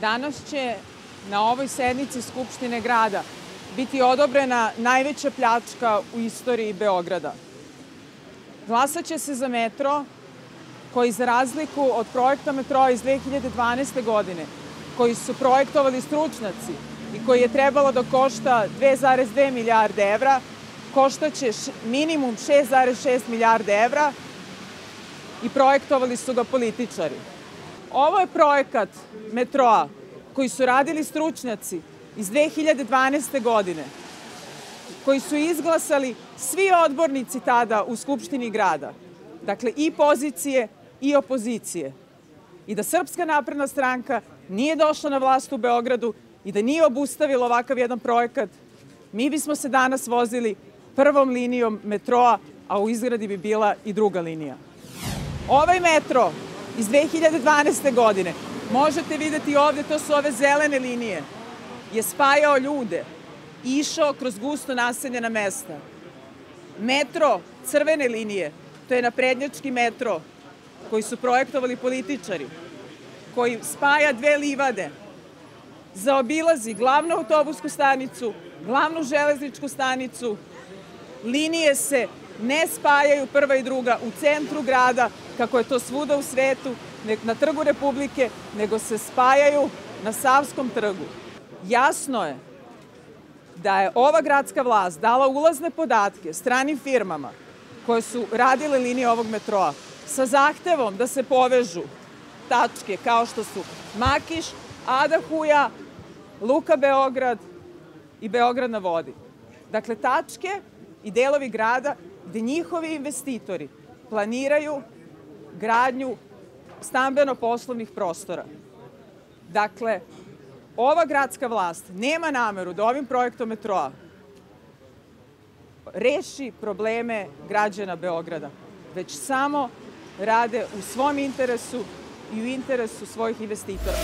Danas će na ovoj sednici Skupštine grada biti odobrena najveća pljačka u istoriji Beograda. Glasaće se za metro koji, za razliku od projekta metroa iz 2012. godine, koji su projektovali stručnjaci i koji je trebalo da košta 2,2 milijarde evra, koštaće minimum 6,6 milijarde evra i projektovali su ga političari. Ovo je projekat metroa koji su radili stručnjaci iz 2012. godine, koji su izglasali svi odbornici tada u Skupštini grada, dakle i pozicije i opozicije. I da Srpska napredna stranka nije došla na vlast u Beogradu i da nije obustavila ovakav jedan projekat, mi bismo se danas vozili prvom linijom metroa, a u izgradi bi bila i druga linija. Ovaj metro iz 2012. godine, možete videti ovde, to su ove zelene linije, je spajao ljude i išao kroz gusto naseljena mesta. Metro crvene linije, to je naprednjački metro koji su projektovali političari, koji spaja dve livade, zaobilazi glavnu autobusku stanicu, glavnu železničku stanicu, linije se ne spajaju prva i druga u centru grada, kako je to svuda u svetu, na Trgu Republike, nego se spajaju na Savskom trgu. Jasno je da je ova gradska vlast dala ulazne podatke stranim firmama koje su radile linije ovog metroa sa zahtevom da se povežu tačke kao što su Makiš, Ada Huja, Luka Beograd i Beograd na vodi. Dakle, tačke i delovi grada gde njihovi investitori planiraju gradnju stambeno-poslovnih prostora. Dakle, ova gradska vlast nema nameru da ovim projektom metroa reši probleme građana Beograda, već samo rade u svom interesu i u interesu svojih investitora.